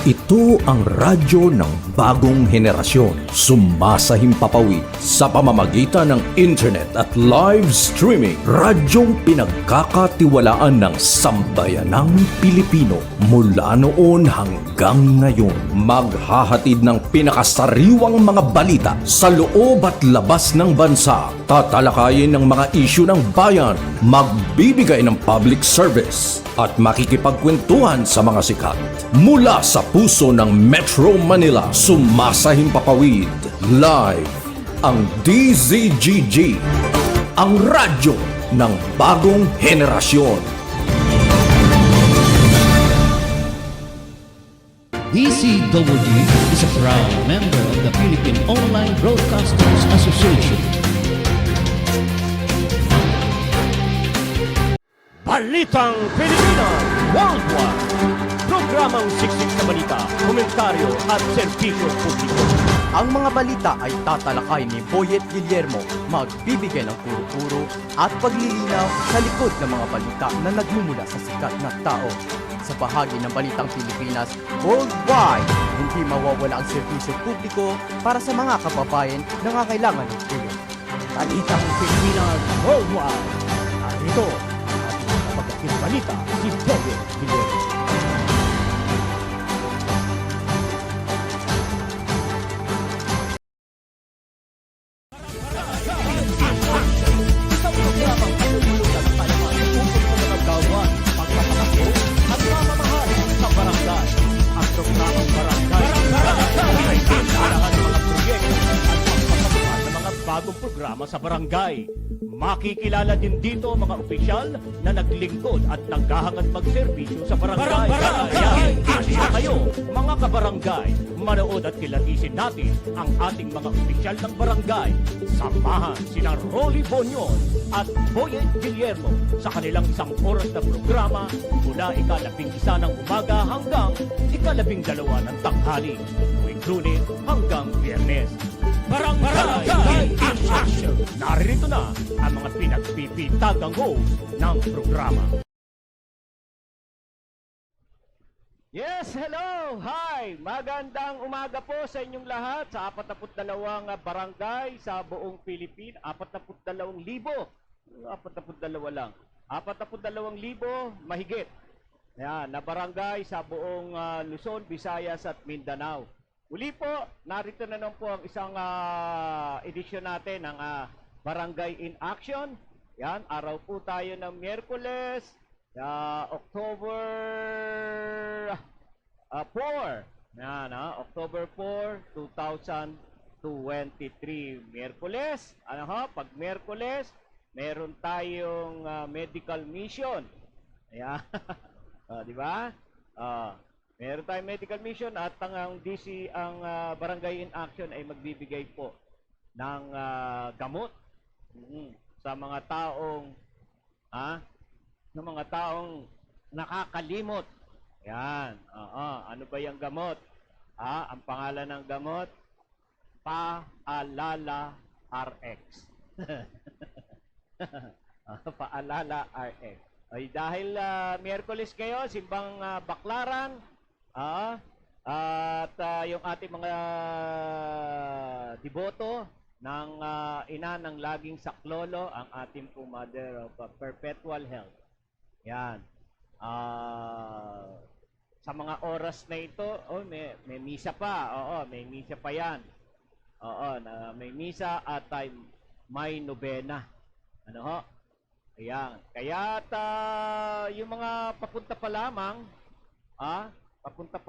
Ito ang radyo ng bagong henerasyon. Sumasahimpapawid sa pamamagitan ng internet at live streaming. Radyong pinagkakatiwalaan ng sambayanang Pilipino. Mula noon hanggang ngayon, maghahatid ng pinakasariwang mga balita sa loob at labas ng bansa. Tatalakayin ng mga isyu ng bayan, magbibigay ng public service at makikipagkwentuhan sa mga sikat. Mula sa puso ng Metro Manila, sumasahimpapawid live ang DZGG, ang radyo ng bagong henerasyon. DCWG is a proud member of the Philippine Online Broadcasters Association. Balitang Pilipinas Worldwide. Programang siksik sa balita, komentaryo at serbisyo publiko. Ang mga balita ay tatalakay ni Boyet Guillermo, magbibigay ng puro-puro at paglilinaw sa likod ng mga balita na nagmumula sa sikat na tao. Sa bahagi ng Balitang Pilipinas Worldwide, hindi mawawala ang serbisyo publiko para sa mga kababayan na nangangailangan ng tulong. Balitang Pilipinas Worldwide. Narito ang pagdating balita si Boyet Guillermo. Bagong programa sa barangay. Makikilala din dito ang mga opisyal na naglingkod at naghahangad magserbisyo sa barangay. Kaya kayo, mga kabarangay, manood at kilatisin natin ang ating mga opisyal ng barangay. Samahan sina Rolly Bonyon at Boyet Guillermo sa kanilang 1 oras na programa mula ika-11 ng umaga hanggang ika-12 ng tanghali. Tuwing Lunes hanggang Biyernes. Barangay in Action! Narito na ang mga pinagpipintagang host ng programa. Yes, hello! Hi! Magandang umaga po sa inyong lahat sa 42 barangay sa buong Pilipinas. 42,000. 42 lang. 42,000 mahigit. Yan, na barangay sa buong Luzon, Visayas at Mindanao. Muli po, narito na naman po ang isang edisyon natin ng Barangay in Action. Yan, araw po tayo ng Miyerkules, October 4. Yan, October 4, 2023. Miyerkules, pag Miyerkules, meron tayong medical mission. Ayan, di ba? Meron tayong medical mission at ang DC, ang Barangay in Action ay magbibigay po ng gamot sa mga taong nakakalimot. Yan. Ano ba yung gamot? Ang pangalan ng gamot, Paalala RX. Paalala RX. Ay, dahil Miyerkules kayo, simbang Baklaran, at yung ating mga diboto ng ina ng laging saklolo, ang ating po Mother of Perpetual Health. Yan. Sa mga oras na ito, may misa pa. May misa pa yan. May misa at may nobena. Ano ho? Ayan. Kaya yung mga papunta pa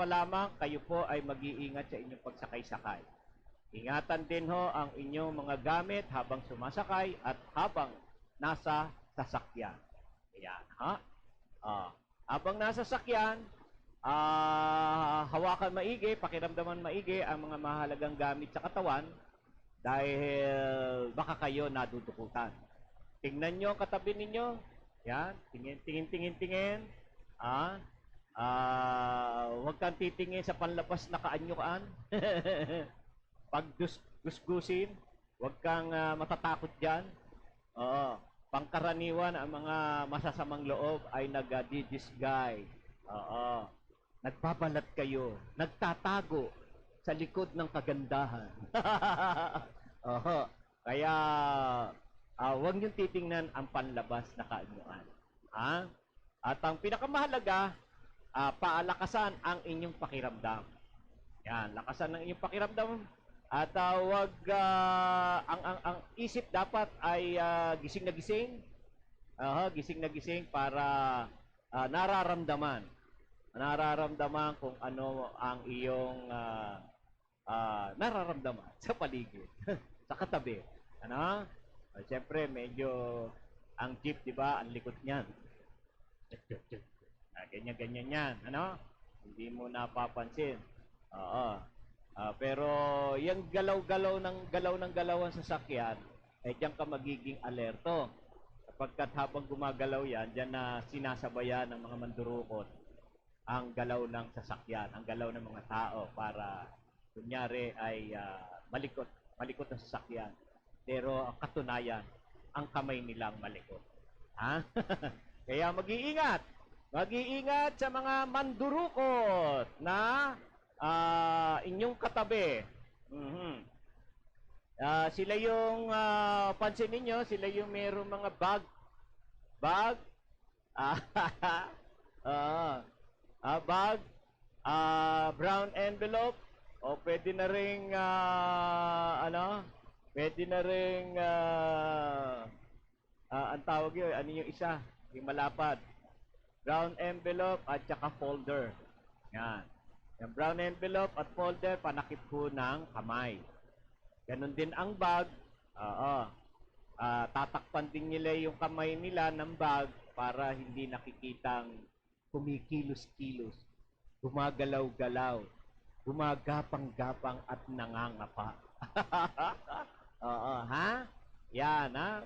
lamang, kayo po ay mag-iingat sa inyong pagsakay-sakay. Ingatan din ho ang inyong mga gamit habang sumasakay at habang nasa sasakyan. Ayan, habang nasa sasakyan, hawakan maigi, pakiramdaman maigi ang mga mahalagang gamit sa katawan dahil baka kayo nadudukutan. Tingnan nyo katabi ninyo. Yan, tingin. Huwag kang titingin sa panlabas na kaanyuan. Pag gusgusin, huwag kang matatakot dyan. Pangkaraniwan, ang mga masasamang loob ay nag-disguise. nagbabalat kayo, nagtatago sa likod ng kagandahan. Oho. Kaya, huwag niyong titingnan ang panlabas na kaanyuan. Ha? At ang pinakamahalaga, paalakasan ang inyong pakiramdam. Yan, lakasan ng inyong pakiramdam. At wag, ang isip dapat ay gising na gising. Gising na gising para nararamdaman kung ano ang iyong nararamdaman sa paligid, sa katabi. Ano? Siyempre, medyo ang jeep, di ba, ang likod niyan. Ganyan-ganyan yan. Ano? Hindi mo napapansin. Oo. Pero yung galaw ng galaw ang sasakyan, diyan ka magiging alerto. Kapagkat habang gumagalaw yan, diyan na sinasabayan ng mga mandurukot ang galaw ng sasakyan, ang galaw ng mga tao para kunyari ay malikot ang sasakyan. Pero ang katunayan, ang kamay nilang malikot. Ha? Kaya mag-iingat. Mag-iingat sa mga mandurukot na inyong katabi. Sila yung pansin ninyo, sila yung mayroong mga bag, bag, brown envelope, o pwede na ring pwede na ring ang tawag yun, ano yung isa, yung malapad, brown envelope at saka folder. Yan. Yung brown envelope at folder, panakip po ng kamay. Ganon din ang bag. Tatakpan din nila yung kamay nila ng bag para hindi nakikitang kumikilos-kilos, gumagalaw-galaw, gumagapang-gapang at nangangapa. Ha? Yan, ha?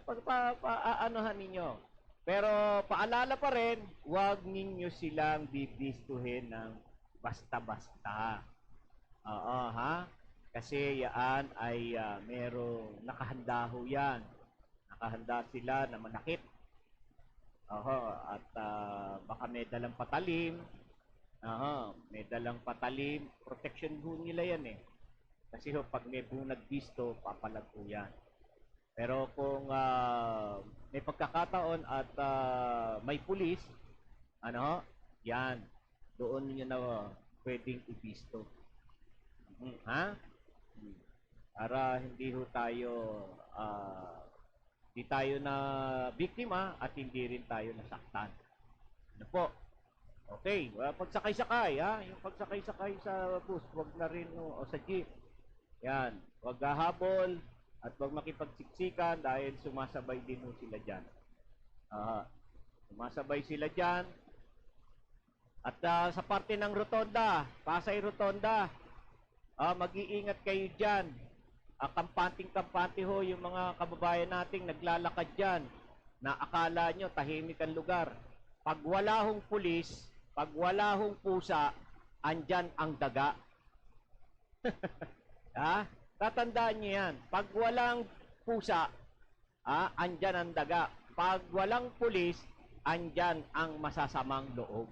Aanohan ninyo. Pero paalala pa rin, huwag ninyo silang bibistuhin ng basta-basta. Ha? Kasi yan ay merong nakahanda ho yan. Nakahanda sila na manakit. At baka may dalang patalim. May dalang patalim. Protection ho nila yan eh. Kasi ho, pag may bunag bisto, papalag po yan. Pero kung may pagkakataon at may pulis, yan, doon niyo na pwedeng ibisto. Ha? Para hindi ho tayo hindi tayo na biktima at hindi rin tayo nasaktan. Ano po? Okay, pagsakay-sakay, ha? Yung pagsakay-sakay sa bus, wag na rin o sa jeep. Yan, wag hahabol at wag makipagsiksikan dahil sumasabay din ho sila diyan. Sumasabay sila diyan. At sa parte ng rotonda, Pasay Rotonda, mag-iingat kayo diyan. Kampanting-kampante ho yung mga kababayan nating naglalakad dyan na akala nyo tahimik ang lugar. Pag wala hong pulis, pag wala hong pusa, andyan ang daga. Tatandaan nyo yan. Pag walang pusa, andyan ang daga. Pag walang pulis, andyan ang masasamang loob.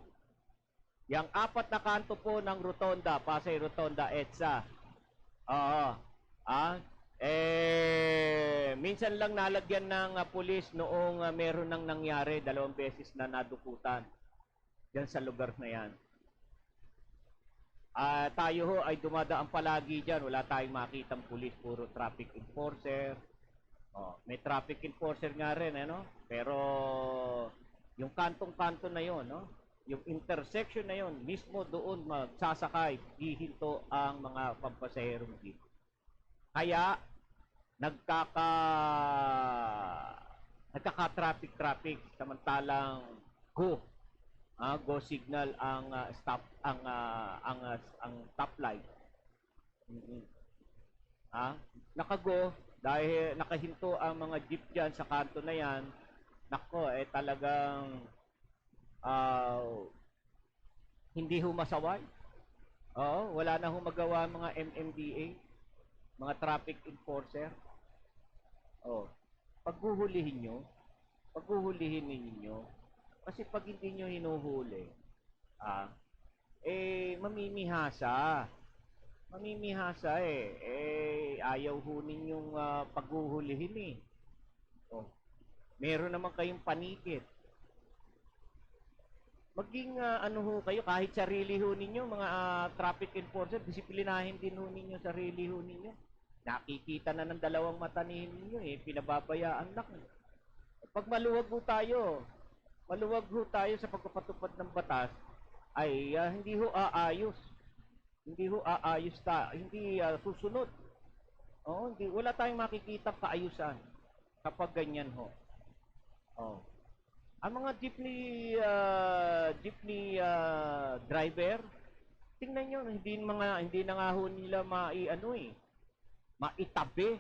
Yang 4 na kanto po ng Rotonda, Pasay Rotonda, EDSA. Minsan lang nalagyan ng pulis noong meron nang nangyari, 2 beses na nadukutan diyan sa lugar na yan. Tayo ho ay dumadaan palagi diyan, wala tayong makitang pulis, puro traffic enforcer. May traffic enforcer nga rin, pero yung kantong-kanto na yon, yung intersection na yon, mismo doon magsasakay, hihinto ang mga pampasaherong jeep. Kaya nagkaka-traffic samantalang go signal ang stop ang stop light. Nakago dahil nakahinto ang mga jeep diyan sa kanto na yan. Nako, talagang hindi ho masaway. Wala na ho magawa mga MMDA, mga traffic enforcer. Paghuhulihin ninyo, kasi pag hindi nyo hinuhuli, mamimihasa. Mamimihasa ayaw ho ninyong paghuhulihin eh. Oh, meron naman kayong panikit. Maging ano ho kayo, kahit sarili ho ninyo, mga traffic enforcer, disiplinahin din ho ninyo sarili ho ninyo. Nakikita na ng dalawang mata ninyo pinababayaan lang. Pag maluwag ho tayo sa pagpapatupad ng batas, ay hindi ho aayos. Hindi ho aayos hindi susunod. Wala tayong makikita kaayusan kapag ganyan ho. Oh. Ang mga jeepney driver, tingnan nyo, hindi na nga ho nila maitabi.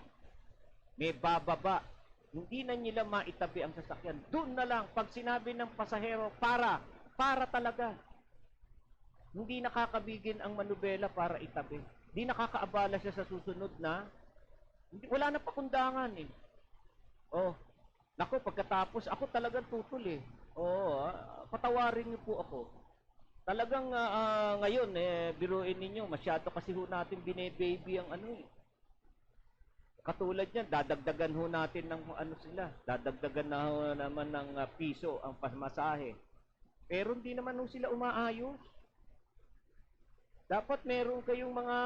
May bababa. Hindi na nila maitabi ang sasakyan. Doon na lang, pag sinabi ng pasahero, para talaga. Hindi nakakabigin ang manubela para itabi. Hindi nakakaabala siya sa susunod na, wala na pakundangan eh. Oh, nako, pagkatapos, ako talagang tutol eh. Patawarin niyo po ako. Talagang ngayon, biruin ninyo, masyado kasi ho natin bine-baby ang Katulad niyan, dadagdagan ho natin ng dadagdagan na ho naman ng piso ang pamasahe. Pero hindi naman ho sila umaayos. Dapat meron kayong mga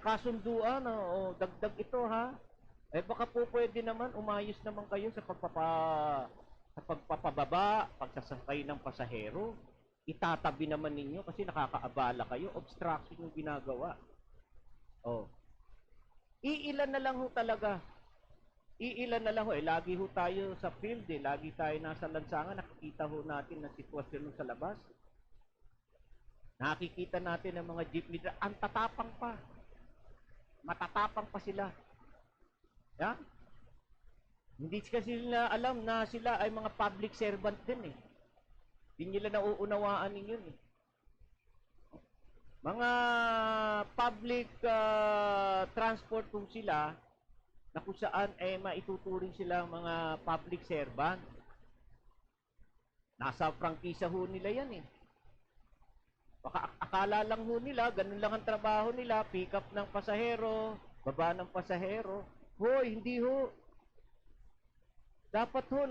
kasunduan, dagdag ito ha. Baka po pwede naman, umayos naman kayo sa pagpapababa, pagsasakay ng pasahero. Itatabi naman ninyo kasi nakakaabala kayo, obstruction yung ginagawa. Iilan na lang ho talaga. Iilan na lang ho. Lagi ho tayo sa field lagi tayo nasa lansangan, nakikita ho natin ang sitwasyon sa labas. Nakikita natin ang mga jeepney, ang tatapang pa. Matatapang pa sila. Yeah? Hindi kasi nila alam na sila ay mga public servant din eh. Hindi nila nauunawaan ninyo eh. Mga public transport kung sila, na kung saan maituturing sila mga public servant. Nasa prangkisa ho nila yan eh. Baka akala lang ho nila, ganun lang ang trabaho nila, pick up ng pasahero, baba ng pasahero. Hoy, hindi ho. Dapat ho,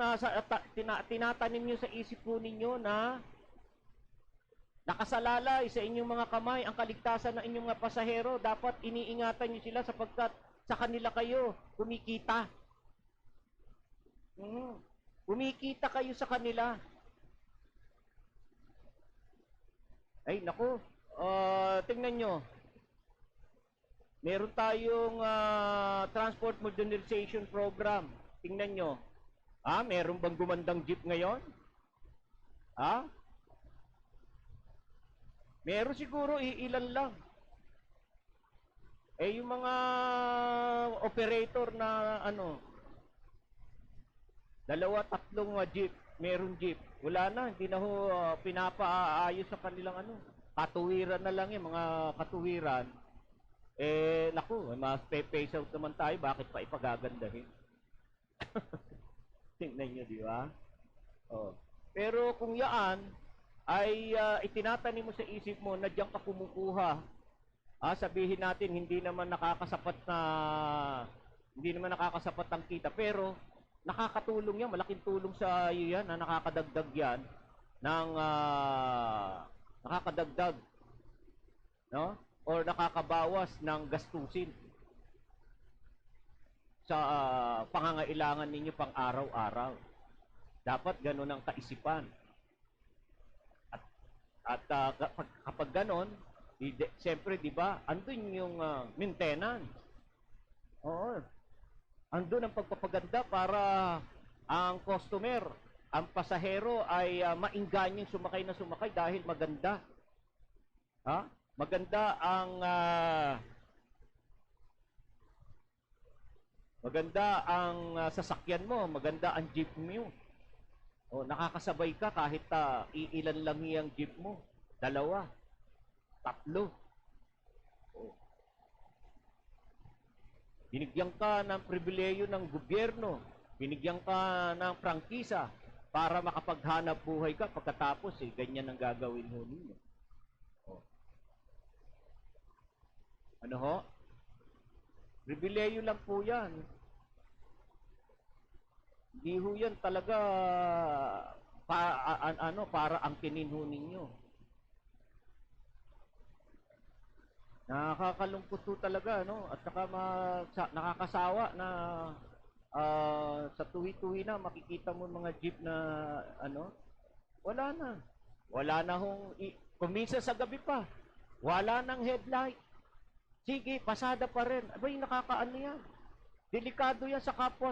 tinatanim nyo sa isip ho ninyo na nakasalalay sa inyong mga kamay ang kaligtasan ng inyong mga pasahero. Dapat iniingatan nyo sila sapagkat sa kanila kayo kumikita. Kumikita kayo sa kanila. Ay, naku. Tingnan nyo. Meron tayong transport modernization program. Tingnan nyo. Meron bang gumandang jeep ngayon? Meron siguro, iilan lang. Yung mga operator na dalawa, tatlong jeep, meron jeep. Wala na, hindi na ho pinapaayos sa kanilang katuwiran na lang yung mga katuwiran. Naku, mas face out naman tayo, bakit pa ipagagandahin? Tingnan nyo, di ba? Pero kung yaan ay itinatanim mo sa isip mo na diyan ka kumukuha, sabihin natin hindi naman nakakasapat ang kita, pero nakakatulong yan, malaking tulong sa iyo yan, na nakakadagdag yan ng nakakadagdag, no? Or nakakabawas ng gastusin sa pangangailangan ninyo pang araw-araw. Dapat ganun ang kaisipan. At kapag ganon, siyempre, di ba, andun yung maintenance. Andun ang pagpapaganda para ang customer, ang pasahero ay mainganyang sumakay na sumakay dahil maganda. Maganda ang sasakyan mo, maganda ang jeep mo. Nakakasabay ka kahit iilan lang yung jeep mo. 2, 3. Binigyan ka ng pribileyo ng gobyerno. Binigyan ka ng prangkisa para makapaghanap buhay ka pagkatapos ganyan ang gagawin mo ninyo. Ano ho? Pribileyo lang po yan. Hindi ho yan talaga para angkinin ho ninyo. Nakakalungkot ho talaga, no? At saka nakakasawa na sa tuwi-tuwi na makikita mo mga jeep na wala na. Wala na hong, kuminsan sa gabi pa, wala nang headlight. Sige, pasada pa rin. Abay, nakakaano yan. Delikado yan sa kapwa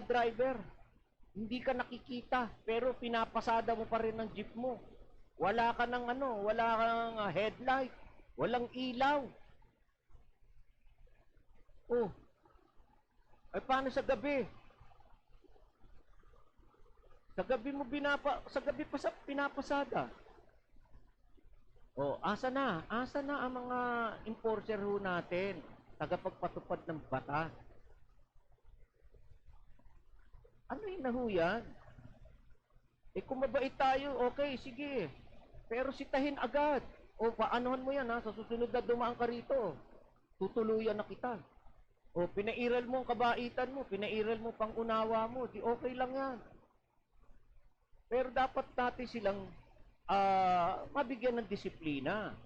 driver. Hindi ka nakikita, pero pinapasada mo pa rin ng jeep mo. Wala ka ng wala kang headlight, walang ilaw. Oh. Ay paano sa gabi? Sa gabi pa sa pinapasada. Oh, asa na ang mga enforcer ho natin, tagapagpatupad ng batas. Ano yun na ho yan? Kung mabait tayo, okay, sige. Pero sitahin agad. O, paanohan mo yan, ha? Sa susunod na dumaan ka rito, tutuluyan na kita. O, pinairal mo ang kabaitan mo, pinairal mo pang unawa mo, di okay lang yan. Pero dapat natin silang mabigyan ng disiplina.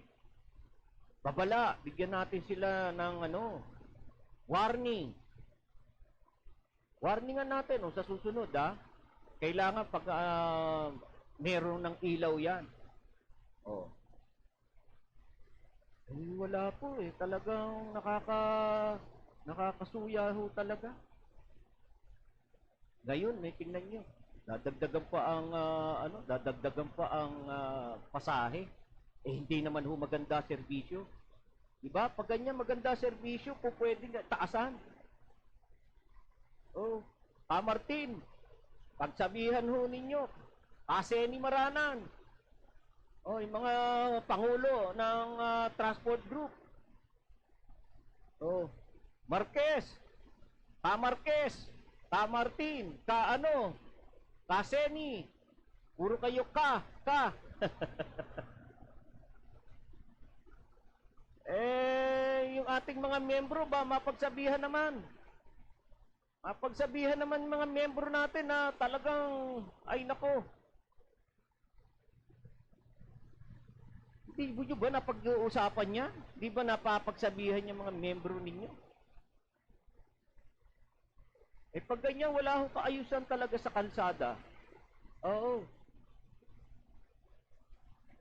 Babala, bigyan natin sila ng warning. Warningan natin sa susunod, kailangan pag meron ng ilaw yan. Oh. Wala po talagang nakakasuya ho talaga. Ngayon, tingnan nyo. Dadagdagan pa ang pasahe. Hindi naman ho maganda serbisyo. Diba? Pag ganyan maganda serbisyo, po pwedeng taasan. Oh, Martin, pagsabihan ho ninyo, Paseni Maranan, yung mga pangulo ng transport group. Oh, Marquez, Marquez, Martin, Paseni, puro kayo ka. Yung ating mga membro ba, mapagsabihan naman. Mapagsabihan naman mga membro natin na talagang, ay nako. Hindi nyo ba napag-uusapan niya? Di ba napapagsabihan yung mga membro ninyo? Pag ganyan, wala akong kaayusan talaga sa kalsada. Oo.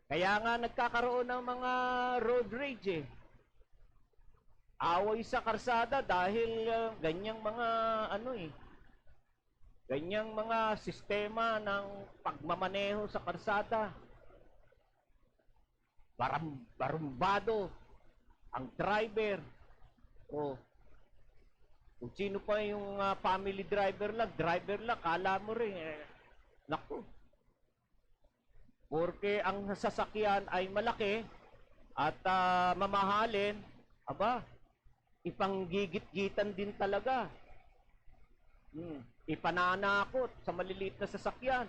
Kaya nga nagkakaroon ng mga road rage Away sa kalsada dahil ganyang mga ganyang mga sistema ng pagmamaneho sa kalsada. Barumbado ang driver. O kung sino pa yung family driver lang, kala mo rin, naku. Porque ang sasakyan ay malaki at mamahalin, ipanggigit-gitan din talaga. Ipananakot sa maliliit na sasakyan.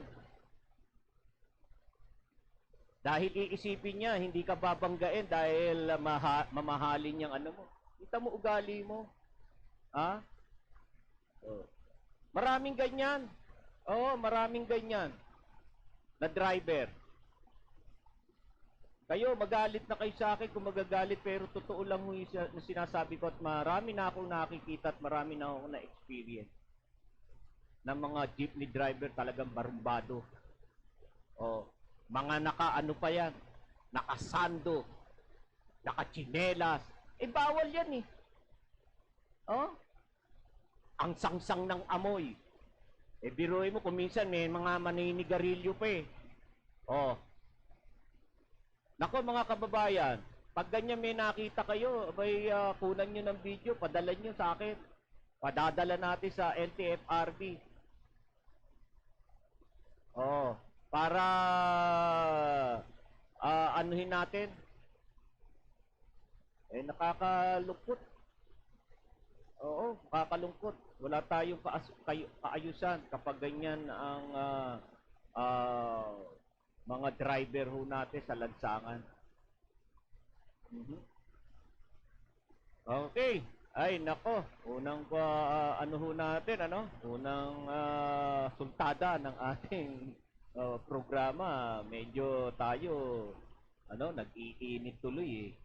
Dahil iisipin niya, hindi ka babanggain dahil mamahalin niyang mo. Kita mo ugali mo. Maraming ganyan. Maraming ganyan na driver. Kayo, magalit na kayo sa akin kung magagalit, pero totoo lang yung sinasabi ko at marami na akong nakikita at marami na akong na-experience ng mga jeepney driver talagang barumbado. Mga pa yan, nakasando, nakachinelas. Bawal yan ang sangsang ng amoy. Biruin mo, kung minsan may mga maninigarilyo pa Nako mga kababayan, pag ganyan may nakita kayo, kunan nyo ng video, padala nyo sa akin. Padadala natin sa NTFRB. Para anuhin natin. Nakakalungkot. Nakakalungkot. Wala tayong kaayusan kapag ganyan ang mga driver ho natin sa lansangan. Okay. Ay, nako. Unang ano ho natin, ano? Unang sultada ng ating programa. Medyo tayo, ano, nag-iinit tuloy eh.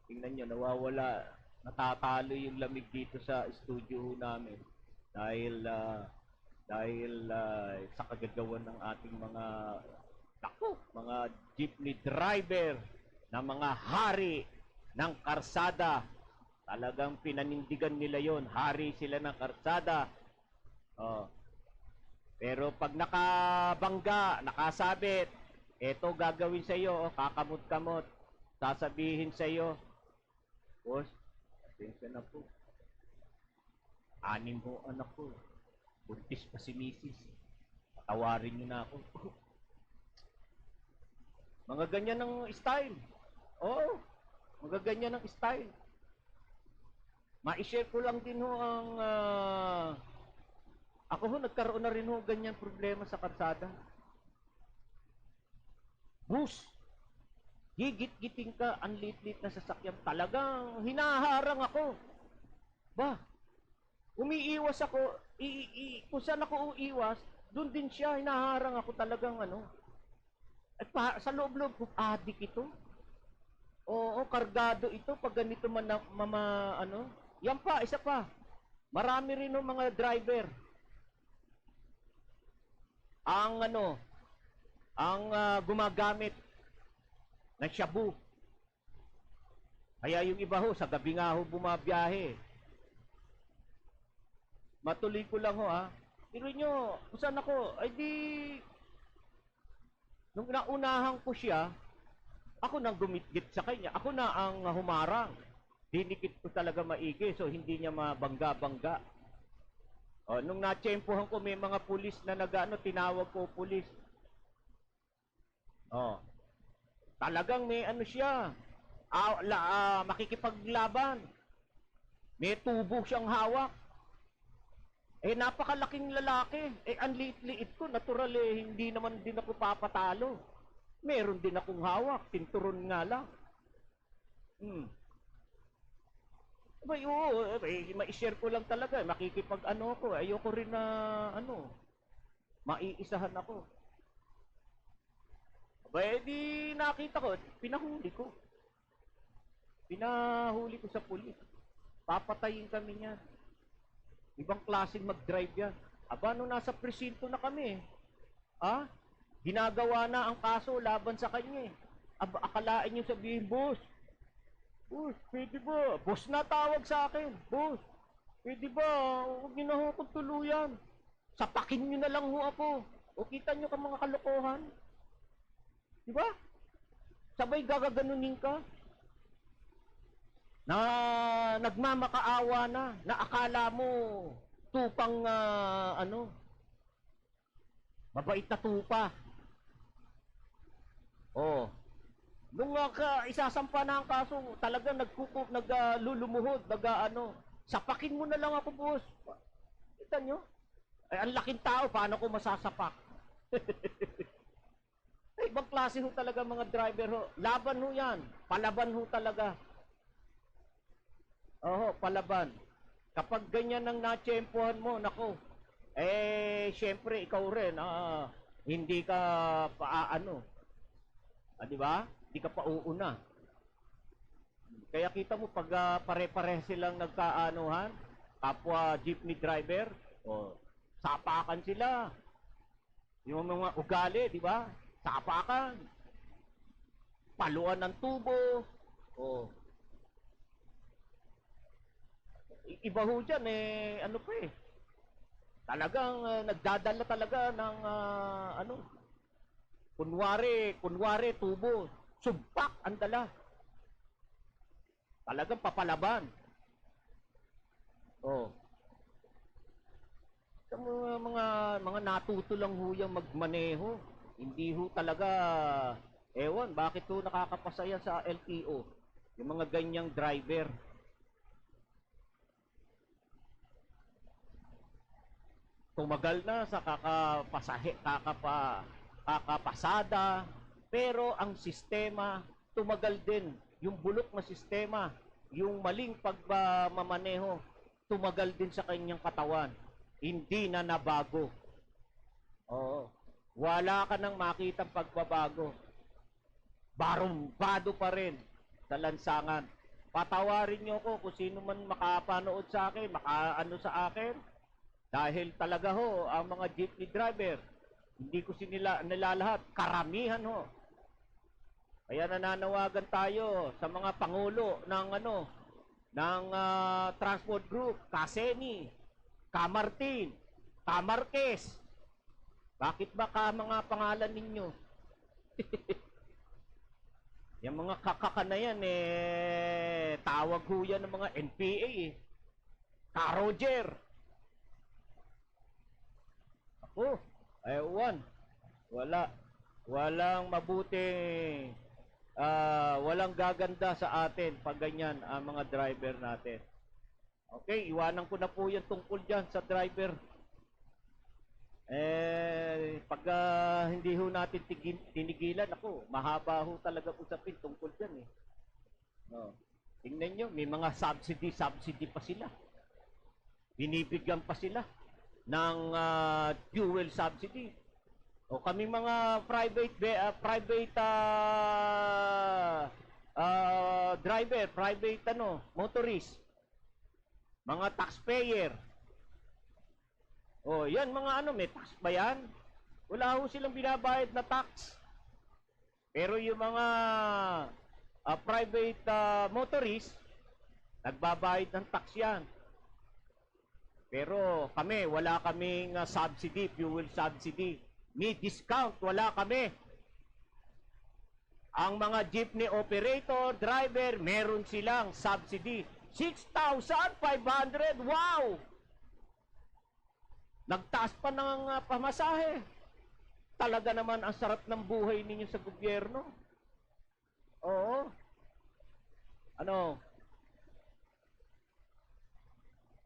Tingnan nyo, nawawala, natatalo yung lamig dito sa studio namin. Dahil sa kagagawan ng ating mga jeepney driver na mga hari ng karsada. Talagang pinanindigan nila yon, hari sila ng karsada. Pero pag nakabangga, nakasabit, eto gagawin sa iyo, kakamot-kamot. Sasabihin sa iyo, boss, pasensya na po. 6 ho anak ko. Buntis pa si misis. Patawarin niyo na ako. Mga ganyan ng style. Oo, mga ganyan ng style. Ma-share ko lang din ho ang ako ho nagkaroon na rin ho ganyan problema sa kalsada. Bus, gigit-giting ka, ang lit-lit na sasakyan, talagang hinaharang ako. Ba, umiiwas ako, kung saan ako uiwas, doon din siya, hinaharang ako talagang ano. At sa loob-loob ko, adik ito. Oo, kargado ito, pag ganito ano. Yan pa, isa pa. Marami rin ng mga driver. Ang gumagamit ng shabu. Kaya yung iba ho, sa gabi nga ho bumabiyahe. Matuloy ko lang ho ha. Pero nyo, kung saan ako, ay di, nung naunahan ko siya, ako nang gumitgit sa kanya. Ako na ang humarang. Dinikit ko talaga maigi, so hindi niya mabangga-bangga. Nung natsempohan ko, may mga pulis na tinawag ko pulis. Talagang may ano siya, makikipaglaban. May tubo siyang hawak. Napakalaking lalaki. Ang liit-liit ko, natural hindi naman din ako papatalo. Meron din akong hawak, tinturon nga lang. Abay, oo, ma-share ko lang talaga. Makikipag-ano ko. Ayoko rin na, maiisahan ako. Abay, di nakita ko, pinahuli ko. Pinahuli ko sa pulis. Papatayin kami niyan. Ibang klaseng mag-drive yan. Aba, nung nasa presinto na kami, ginagawa na ang kaso laban sa kanya. Aba, akalain niyo sabihin, boss, pwede ba? Boss na tawag sa akin. Boss, pwede ba? Huwag niyo na ho akong tuluyan. Sapakin niyo na lang ho ako. O kita niyo ka mga kalokohan. Diba? Sabay gagaganunin ka. Na nagmamakaawa na. Na akala mo tupang mabait na tupa. Nung isasampa na ang kaso, talagang naglulumuhod, sapakin mo na lang ako, boss. Kita nyo? Ang laking tao, paano ko masasapak? Ibang klase ho talaga mga driver ho. Laban ho yan. Palaban ho talaga. Palaban. Kapag ganyan ang natsyempohan mo, nako, syempre, ikaw rin, hindi ka di ba? Hindi ka pa uuna. Kaya kita mo, pag pare-pare silang nagkaanuhan, kapwa jeepney driver, sapakan sila. Yung mga ugali, di ba? Sapakan. Paluan ng tubo. Iba ho dyan, talagang nagdadala talaga ng, kunwari, tubo. Subpak ang dala. Talagang papalaban. Sa mga natuto lang ho yung magmaneho. Hindi ho talaga, ewan, bakit ho nakakapasaya sa LTO? Yung mga ganyang driver. Tumagal na sa kakapasada, pero ang sistema tumagal din. Yung bulok na sistema yung maling pagmamaneho, tumagal din sa kanyang katawan. Hindi na nabago. Oo. Wala ka nang makitang pagbabago. Barumbado pa rin sa lansangan. Patawarin niyo ko kung sino man makapanood sa akin, makaano sa akin. Dahil talaga ho, ang mga jeepney driver, hindi ko nilalahat, karamihan ho. Kaya nananawagan tayo sa mga pangulo ng transport group, Kaseni, Kamartin, Kamarques. Bakit ba mga pangalan ninyo? Yung mga kakaka na yan, tawag ho yan ng mga NPA Ka-Roger. Ako, ewan. Walang mabuting, walang gaganda sa atin pag ganyan ang mga driver natin. Okay, iwanan ko na po yan tungkol dyan sa driver. Pag hindi ho natin tinigilan, ako, mahaba ho talaga usapin tungkol dyan Oh. Tingnan nyo, may mga subsidy pa sila. Binibigyan pa sila ng fuel subsidy. O kami mga private driver, private motorist, mga taxpayer. O yan mga may tax ba yan? Wala ho silang binabayad na tax. Pero yung mga private motorist, nagbabayad ng tax yan. Pero kami, wala kaming subsidy, fuel subsidy. Ni discount, wala kami. Ang mga jeepney operator, driver, meron silang subsidy. 6,500! Wow! Nagtaas pa ng pamasahe. Talaga naman ang sarap ng buhay ninyo sa gobyerno. Oo. Ano?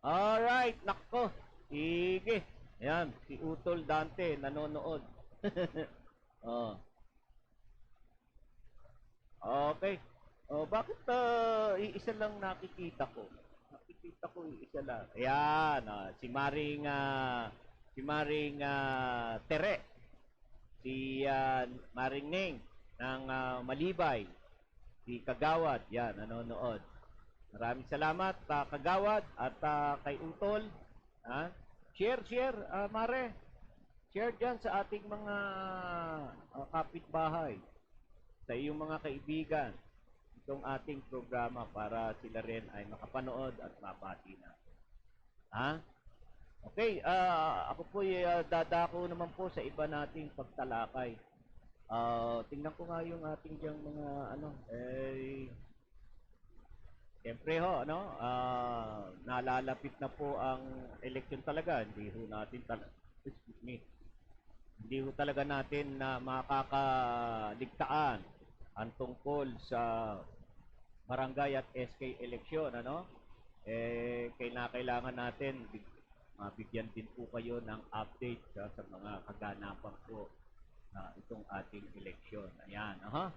Alright, nako. Sige. Ayan, si Utol Dante nanonood. Oh. Okay. Oh, bakit iisa lang nakikita ko? Nakikita ko isa lang. Ayan, si Maring Tere. Si Maring Ning ng Malibay. Si Kagawad, yan, nanonood. Maraming salamat, Kagawad at kay Utol. Share, Mare. Share dyan sa ating mga kapitbahay, sa iyong mga kaibigan, itong ating programa para sila rin ay makapanood at mabati na. Okay, ako po dadako naman po sa iba nating pagtalakay. Tingnan ko nga yung ating diyang mga siyempre ho, nalalapit na po ang election talaga. Hindi ho natin hindi ho talaga natin na makakaligtaan ang tungkol sa barangay at SK election, kailangan natin mabigyan din po kayo ng update sa mga kaganapan po na itong ating election. Ayan, ang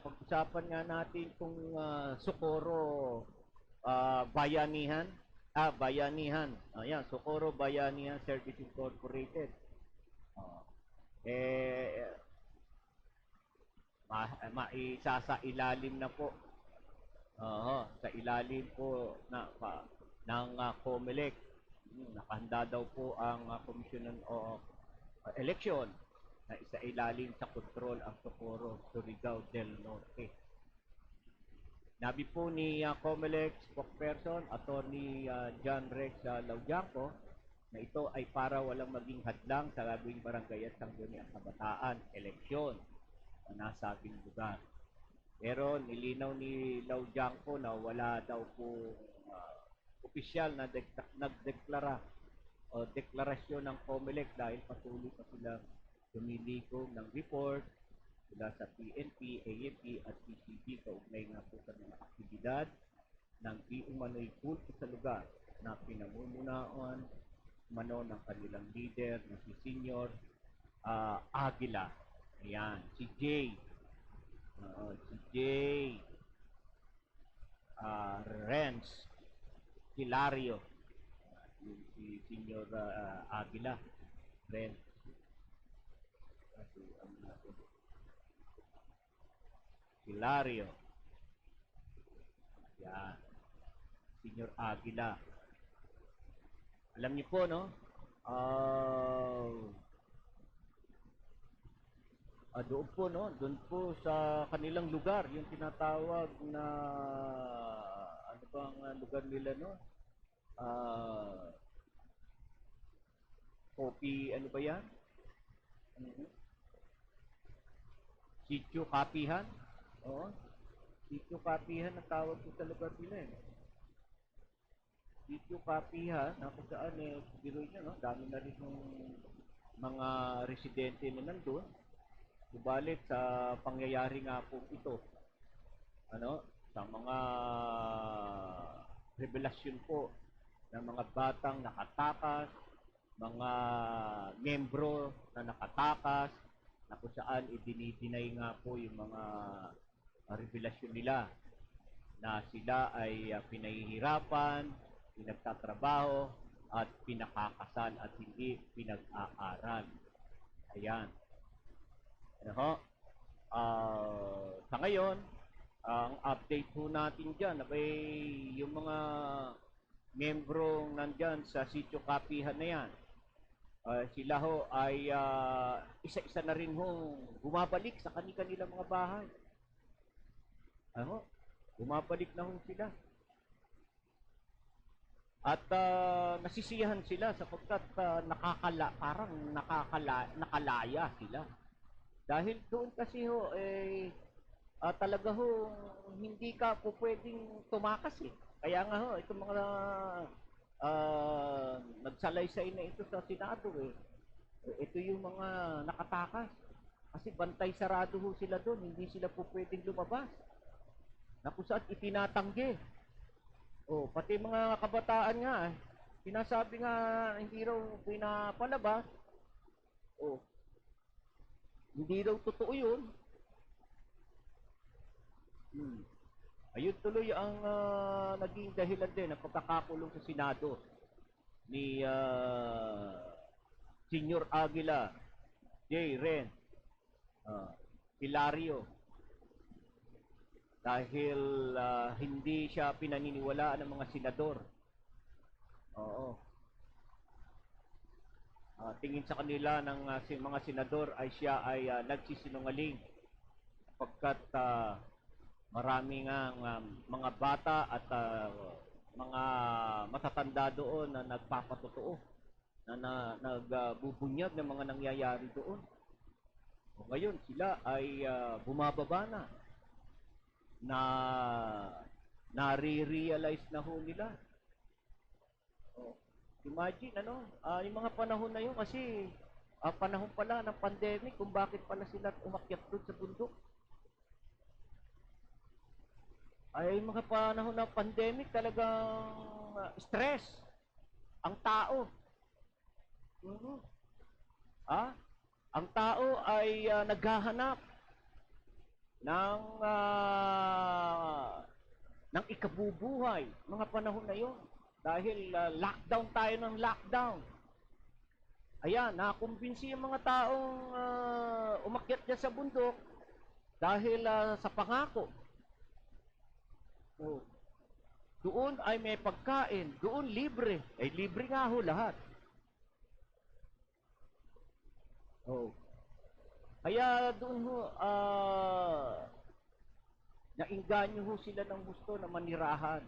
pag-usapan nga natin kung Socorro Bayanihan. Bayanihan. Ayan, Socorro Bayanihan Service Incorporated. Maisasa ilalim na po. Sa ilalim po ng COMELEC. Nakahanda daw po ang Commission of Election na isa ilalim sa kontrol ang Socorro, Surigao del Norte. Nabi po ni COMELEC spokesperson, Attorney John Rex Laudianco, na ito ay para walang maging hadlang sa gagawing barangay at sangguniang kabataan eleksyon na nasabing lugar. Pero nilinaw ni Laudianco na wala daw po opisyal na nagdeklara o deklarasyon ng COMELEC dahil patuloy pa silang dumilikom ng report mula sa PNP, AFP at PCB kaugnay nga po sa mga aktibidad ng di umano'y kulto sa lugar na pinamumunuan ng kanilang leader na si Senior Aguila. Ayan, si Jay. Si Jay, Renz, Hilario, si Senior Aguila, Renz, Hilario, yan, Senior Aguila. Alam niyo po, no? Doon po, no? Doon po sa kanilang lugar, yung tinatawag na, ano ba ang lugar nila, no? Kopi, ano ba yan? Sitio Kapihan. Oo. Sitio Kapihan ang tawag ko sa lugar nila eh. Sitio Kapihan, na kung saan eh, biro nyo, no? Dami na rin yung mga residente na nandun. Subalit sa pangyayari nga po ito, ano, sa mga revelasyon po ng mga batang nakatakas, mga membro na nakatakas, na kung saan idinidinay nga po yung mga revelasyon nila na sila ay pinahihirapan, pinagtatrabaho, at pinakakasal at hindi pinag-aaral. Ayan. Ano ho? Sa ngayon, ang update po natin dyan, ay yung mga membrong nandyan sa sitio Kapihan na yan, sila ho ay isa-isa na rin ho bumabalik sa kanilang mga bahay. Ano? Bumabalik na ho sila. At nasisiyahan sila sapagkat parang nakalaya sila. Dahil doon kasi ho, talaga ho, hindi ka po pwedeng tumakas eh. Kaya nga ho, itong mga nagsalaysay na ito sa Senado eh. Ito yung mga nakatakas. Kasi bantay sarado ho sila doon, hindi sila po pwedeng lumabas. Na kung saan itinatanggi. Pati mga kabataan nga, sinasabi nga hindi raw pinapalabas. Hindi daw totoo yun. Ayun tuloy ang naging dahilan din ng pagkakakulong sa Senado ni Senior Aguila, Jay Ren, Hilario. Dahil hindi siya pinaniniwalaan ng mga senador. Oo. Tingin sa kanila ng mga senador ay siya ay nagsisinungaling sapagkat marami nga mga bata at mga matatanda doon na nagpapatotoo na nagbubunyag ng mga nangyayari doon. Ngayon sila ay bumababa na nare-realize na ho nila. Imagine, yung mga panahon na yun kasi panahon pala ng pandemic kung bakit pala sila umakyat doon sa bundok. Ay, mga panahon ng pandemic talagang stress ang tao. Ang tao ay naghahanap ng ikabubuhay mga panahon na yun. Dahil lockdown tayo ng lockdown. Ayan, nakumbinsi yung mga taong umakyat dyan sa bundok dahil sa pangako. Doon ay may pagkain, doon libre. Ay libre nga ho lahat. Kaya doon ho, nainganyo ho sila ng gusto na manirahan.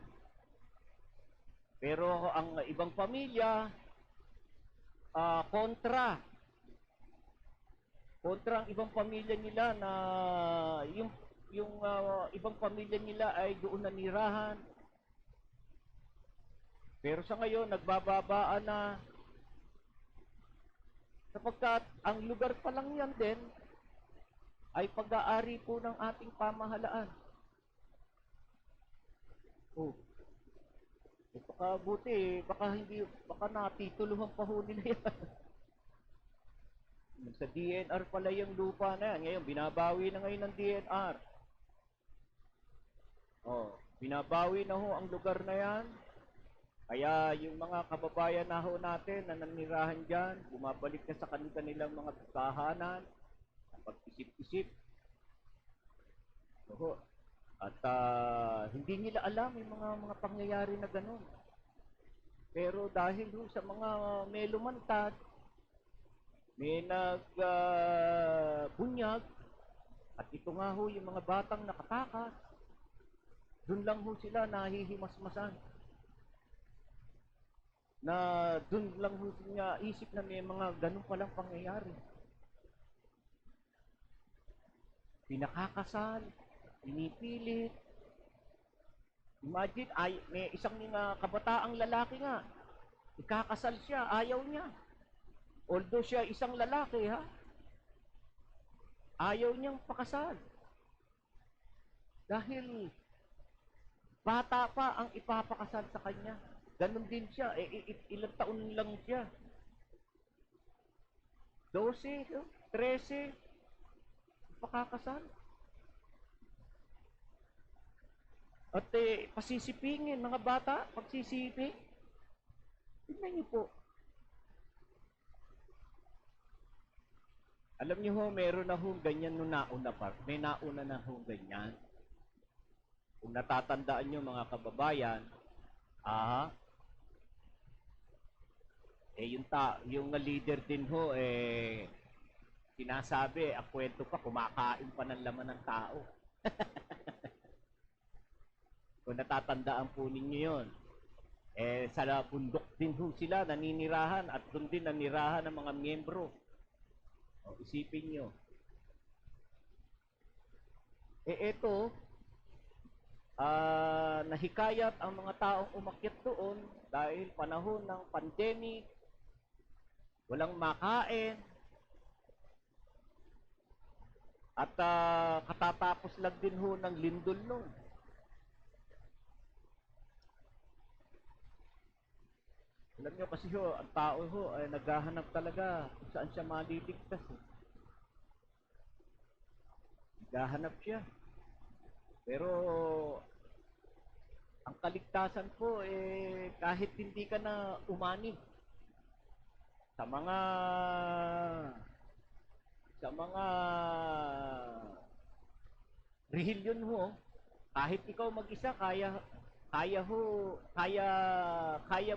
Pero ang ibang pamilya, kontra. Kontra ang ibang pamilya nila na yung ibang pamilya nila ay doon nanirahan. Pero sa ngayon, nagbababaan na sapagkat ang lugar pa lang yan din ay pag-aari po ng ating pamahalaan. Baka buti, baka natituluhan pa ho nila yan. Sa DNR pala yung lupa na yan. Ngayon, binabawi na ngayon ng DNR. Oh, binabawi na ho ang lugar na yan. Kaya yung mga kababayan na ho natin na nanirahan dyan, bumabalik na sa kanilang mga tahanan, pag-isip-isip. Oo. At hindi nila alam yung mga pangyayari na ganun. Pero dahil ho sa mga may lumantad, may bunyag, at ito nga ho yung mga batang nakatakas, dun lang ho sila nahihimasmasan. Na dun lang ho niya isip na may mga ganun palang pangyayari. Pinakakasal, pinipilit. Imagine, may isang kabataang lalaki nga, ikakasal siya, ayaw niya. Although siya isang lalaki, ha? Ayaw niyang pakasal. Dahil bata pa ang ipapakasal sa kanya. Ganon din siya. Ilang taon lang siya. 12, 13, pakakasal. At pasisipingin, mga bata, pagsisiping. Tignan niyo po. Alam niyo ho, meron na ho ganyan nung nauna pa. May nauna na ho ganyan. Kung natatandaan niyo mga kababayan, yung leader din ho, sinasabi, ang kwento pa, kumakain pa ng laman ng tao. Kung natatandaan po ninyo yun, sa bundok din ho sila naninirahan at doon din nanirahan ng mga miyembro. O, isipin nyo. Eto, nahikayat ang mga taong umakyat doon dahil panahon ng pandemic, walang makain, at katatapos lang din ho ng lindol nun. Alam nyo kasi ho, ang tao ho ay naghahanap talaga kung saan siya maliligtas. Naghahanap siya. Pero ang kaligtasan po kahit hindi ka na umani sa mga relihiyon ho, kahit ikaw mag-isa kaya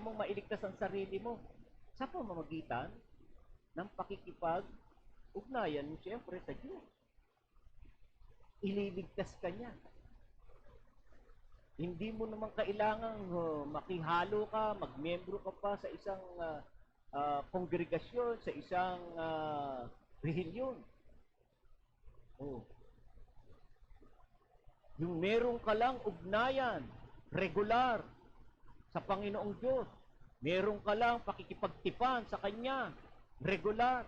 mong mailigtas ang sarili mo sa pamamagitan ng pakikipag-ugnayan mo siyempre sa Diyos. Ililigtas ka niya. Hindi mo naman kailangang makihalo ka, magmiyembro ka pa sa isang kongregasyon, sa isang relihiyon. Oh. Yung meron ka lang ugnayan, regular, sa Panginoong Diyos. Meron ka lang pakikipagtipan sa Kanya, regular.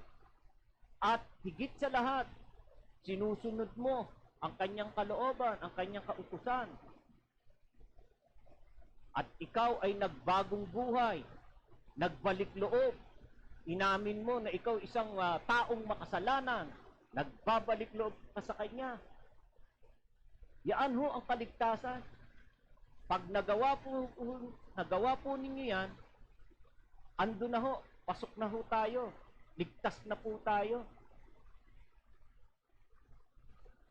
At higit sa lahat, sinusunod mo ang Kanyang kalooban, ang Kanyang kautusan. At ikaw ay nagbagong buhay, nagbalik loob. Inamin mo na ikaw isang taong makasalanan, nagbabalik loob ka sa Kanya. Yan ho ang kaligtasan. Pag nagawa po ninyo yan, ando na ho, pasok na ho tayo, ligtas na po tayo.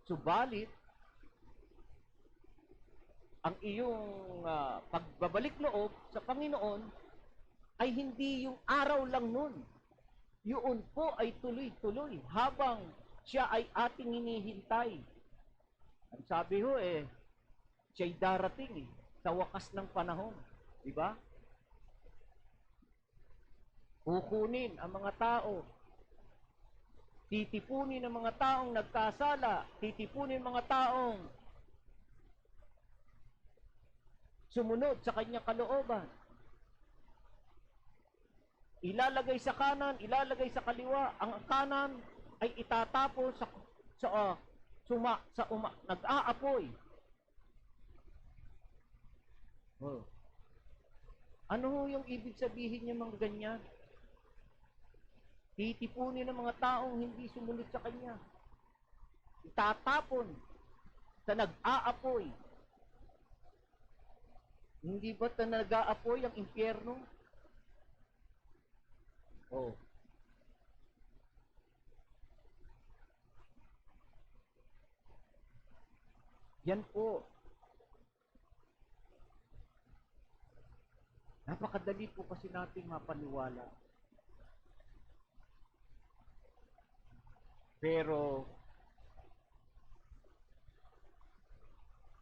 Subalit, ang iyong pagbabalik loob sa Panginoon ay hindi yung araw lang nun. Yun po ay tuloy-tuloy habang siya ay ating hinihintay. Ang sabi ho siya'y darating sa wakas ng panahon. Di ba? Kukunin ang mga tao. Titipunin ang mga taong nagkasala. Titipunin ang mga taong sumunod sa kanyang kalooban. Ilalagay sa kanan, ilalagay sa kaliwa. Ang kanan ay itatapon nag-aapoy. Oh. Ano ho yung ibig sabihin niya mga ganyan? Titipunin ng mga taong hindi sumunod sa kanya. Itatapon sa nag-aapoy. Hindi ba nag-aapoy ang impyerno? Oh. Yan po. Napakadali po kasi nating mapaniwala. Pero,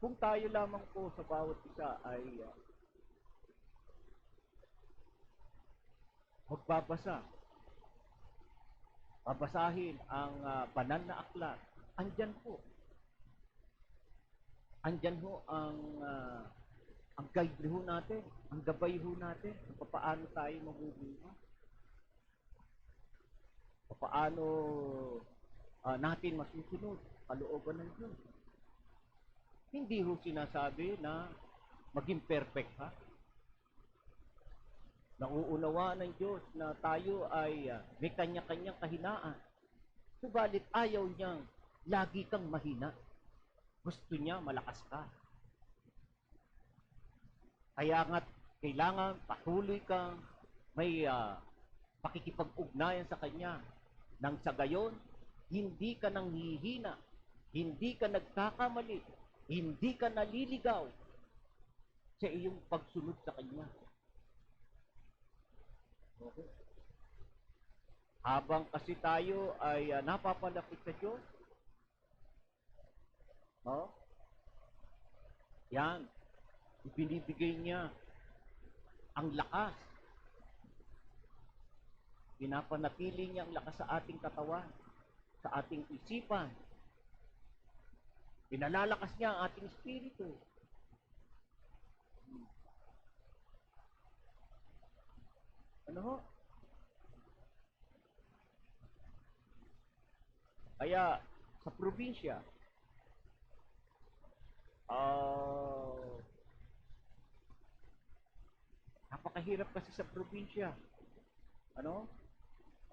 kung tayo lamang po sa bawat isa ay magbabasa, babasahin ang banal na aklat, andyan po. Andyan ho ang guide ho natin, ang gabay ho natin, kung paano tayo mabubuhay. Paano natin masusunod kalooban ng Diyos. Hindi ho sinasabi na maging perfect ka. Nauunawaan ng Diyos na tayo ay may kanya-kanyang kahinaan. Subalit ayaw niyang lagi kang mahina. Gusto niya malakas ka. Kaya nga kailangan patuloy kang may pakikipag-ugnayan sa Kanya. Nang sa gayon, hindi ka nang hihina, hindi ka nagkakamali, hindi ka naliligaw sa iyong pagsunod sa Kanya. Okay. Habang kasi tayo ay napapalapit sa Diyos, yan, ibinibigay niya ang lakas. Pinapanatili niya ang lakas sa ating katawan, sa ating isipan. Pinalalakas niya ang ating espiritu. Ano ho? Kaya, sa probinsya, napakahirap kasi sa probinsya. Ano?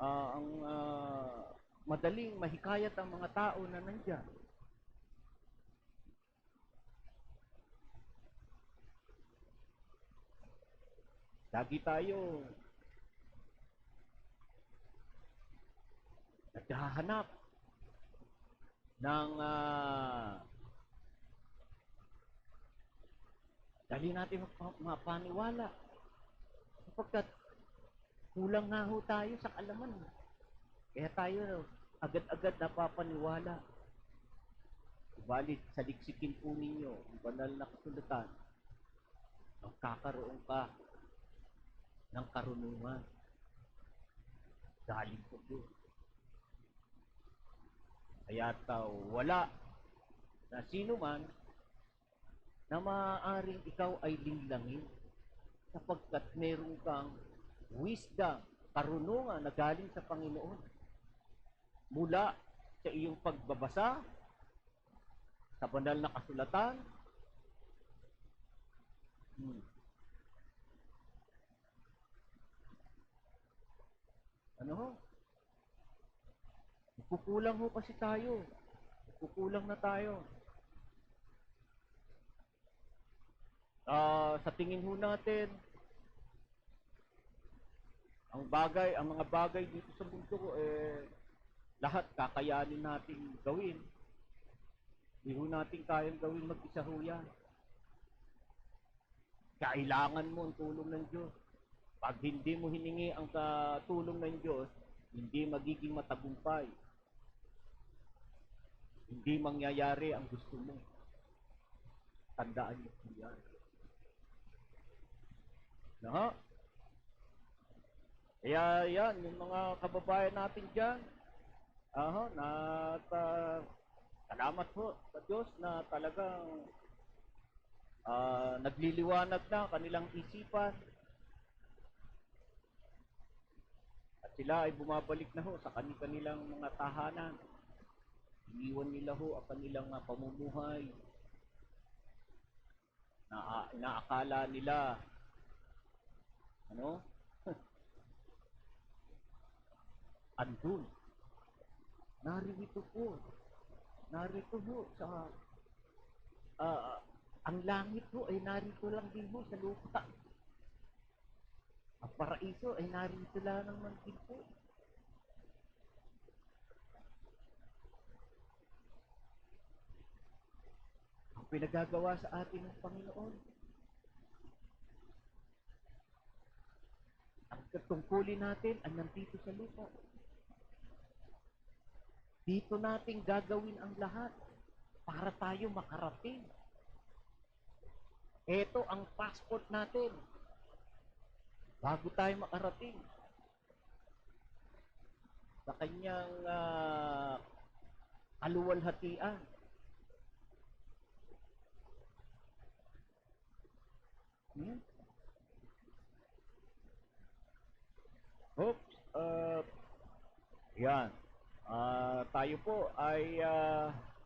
Ang madaling mahikayat ang mga tao na nandiyan. Lagi tayo naghahanap ng dali natin mapaniwala sapagkat kulang nga ho tayo sa kaalaman. Kaya tayo agad-agad napapaniwala. Subalit sa liksikin po ninyo ang banal na kasulatan, magkakaroon ka ng karunungan. Galing po doon. Kaya wala na sino man na maaaring ikaw ay linlangin sapagkat meron kang wisdom, karunungan na galing sa Panginoon mula sa iyong pagbabasa sa banal na kasulatan. Ano ho? Kukulang ho kasi tayo. Kukulang na tayo. Sa tingin ho natin, ang mga bagay dito sa mundo lahat kakayanin natin gawin. Hindi ho natin kayang gawin mag-isa ho yan. Kailangan mo ang tulong ng Diyos. Pag hindi mo hiningi ang tulong ng Diyos, hindi magiging matagumpay. Hindi mangyayari ang gusto mo. Tandaan niyo po yan. No? Kaya yan, yung mga kababayan natin dyan, salamat po sa Diyos na talagang nagliliwanag na kanilang isipan at sila ay bumabalik na ho sa kanilang mga tahanan. Iniwan nila ho ang kanilang pamumuhay na inaakala nila andun. Narito po sa Ang langit ho ay narito lang din ho sa lupa. Ang paraiso ay narito lang naman din po. Ang pinagagawa sa atin ng Panginoon. Ang tungkulin natin ay nandito sa lupa. Dito natin gagawin ang lahat para tayo makarating. Ito ang passport natin bago tayo makarating sa kanyang kaluwalhatian. Hmm? Oops. Yan. Tayo po ay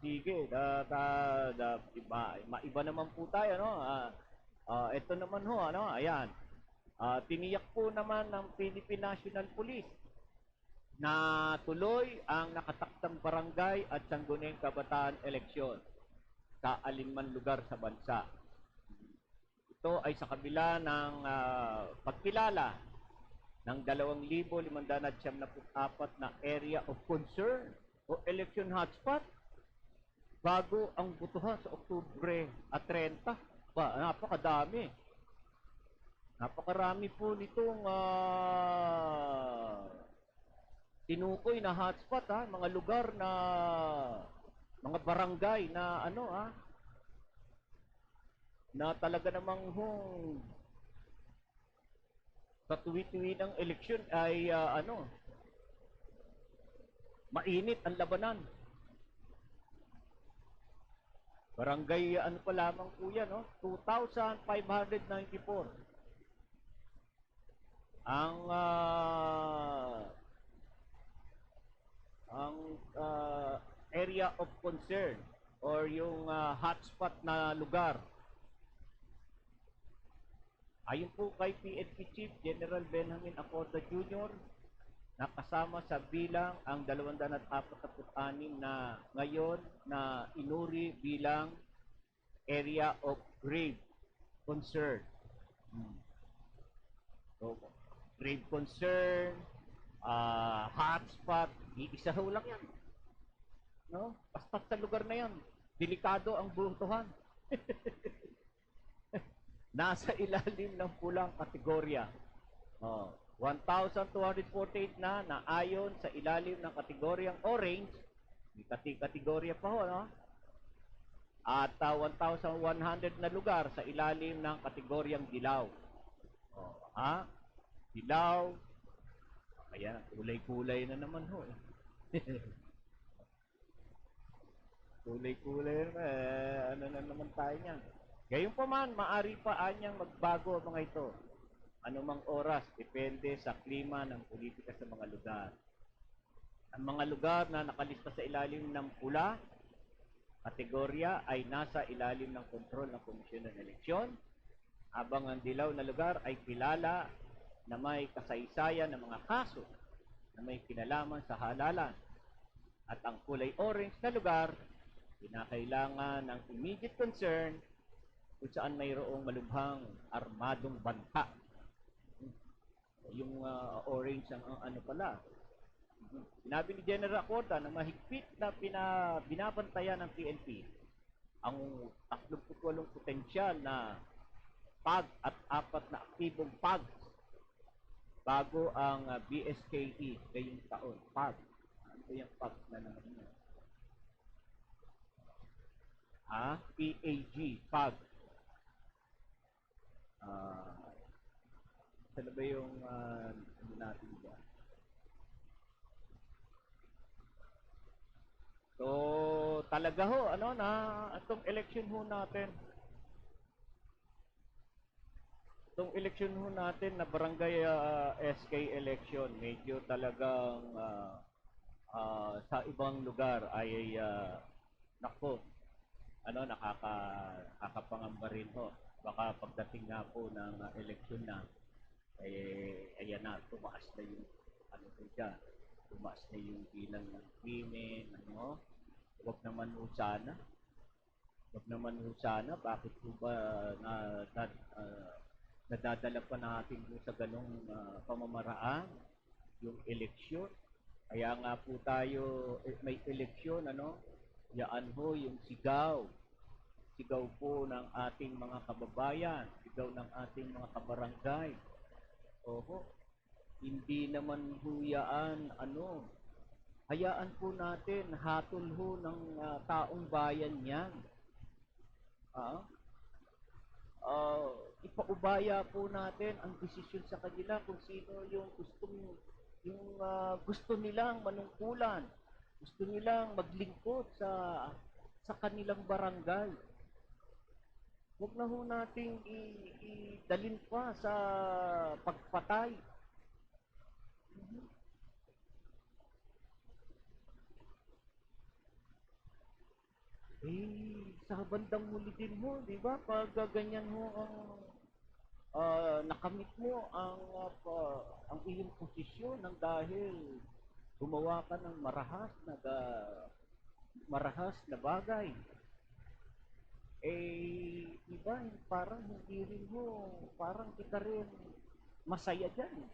sige, maiba naman po tayo, no? Ito naman ho, ano? Ayan. Tiniyak po naman ng Philippine National Police na tuloy ang nakataktang barangay at Sangguniang Kabataan eleksyon sa alinman lugar sa bansa. Ito ay sa kabila ng pagkilala ng 2,594 na area of concern o election hotspot bago ang butuhan sa Oktubre 30. Napakadami. Napakarami po nitong tinukoy na hotspot, mga lugar na mga barangay na na talaga namang sa tuwi-tuwi ng eleksyon ay mainit ang labanan. Barangay pa lamang po yan, 2,594 ang area of concern or yung hotspot na lugar. Ayon po kay PNP Chief General Benjamin Acorda Jr., nakasama sa bilang ang 246 na ngayon na inuri bilang area of grave concern. So, grave concern, hotspot, iisa ho lang yan. No? Basta sa lugar na yan, delikado ang butuhan. Nasa ilalim ng pulang kategorya. 1,248 na ayon sa ilalim ng kategoryang orange, may kategorya pa ho, no? At 1,100 na lugar sa ilalim ng kategoryang dilaw. Dilaw. Ayan, kulay-kulay na naman ho. Kulay-kulay na, ano na naman tayo niyan. Gayunpaman, maari pa anyang magbago ang mga ito. Anumang oras, depende sa klima ng politika sa mga lugar. Ang mga lugar na nakalista sa ilalim ng pula, kategorya ay nasa ilalim ng kontrol ng Komisyon ng Eleksyon, habang ang dilaw na lugar ay kilala na may kasaysayan ng mga kaso na may kinalaman sa halalan. At ang kulay orange na lugar, kinakailangan ng immediate concern kung saan mayroong malubhang armadong banta. Yung orange ang pala. Sinabi ni General Acorda na mahigpit na binabantayan ng PNP ang 38 potensyal na PAG at 4 na aktibong PAG bago ang BSKE ngayong taon. PAG. Ano yung PAG na naman yun? PAG. PAG. Saan ba yung natin dyan? So, talaga ho, na itong election ho natin. Itong election ho natin na barangay SK election, medyo talagang sa ibang lugar ay nako, nakakapangamba rin ho. Baka pagdating nga po ng election na, ayan na, tumaas na yung dyan. Tumaas na yung bilang ng krimen, Huwag naman ho sana. Wag naman ho sana, bakit po ba nadadala pa natin po sa ganong pamamaraan, yung eleksyon. Kaya nga po tayo, may eleksyon, ano, yaan ho yung sigaw. Sigaw po ng ating mga kababayan, sigaw ng ating mga kabarangay. Oho, hindi naman ho yaan, ano, hayaan po natin, hatol ho ng taong bayan yan. Ah, ipaubaya po natin ang desisyon sa kanila kung sino yung gusto nilang manungkulan, gusto nilang maglingkod sa kanilang barangay. Huwag na ho nating idalin pa sa pagpatay. Sa bandang huli din ho, di ba? Pag ganyan ho ang nakamit mo ang iyong posisyon ng dahil gumawa ka ng marahas na bagay. Di ba? Parang hindi rin ho, parang kita rin masaya dyan.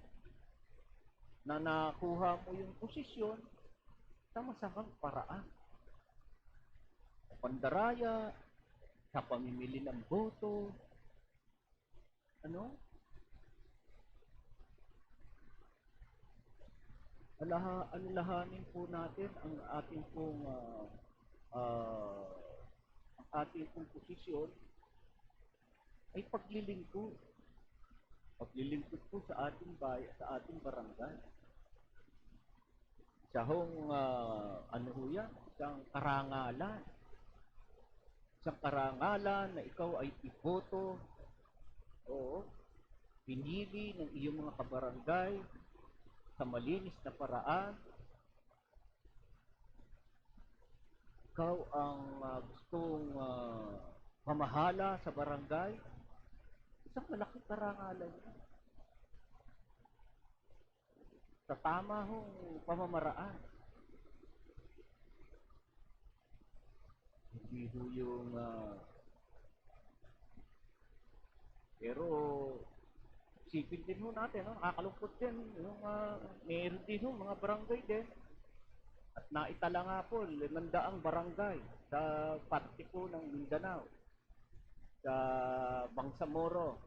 Na nakuha mo yung posisyon sa masamang paraan. Sa pandaraya, sa pamimili ng boto, ano? Alalahanin po natin ang ating pong posisyon ay paglilingkod. Paglilingkod po sa ating bayan, sa ating barangay. Sa hong ano ho yan, isang karangalan. Isang karangalan na ikaw ay iboto o pinili ng iyong mga kabarangay sa malinis na paraan. Ikaw ang gustong mamahala sa barangay. Isang malaking karangalan yan. Sa tama hong pamamaraan. Hindi ho yung pero isipin din ho natin, no? Nakakalungkot din yung meron din ho mga barangay din. At naitala nga po, 500 barangay sa parte po ng Mindanao, sa Bangsamoro,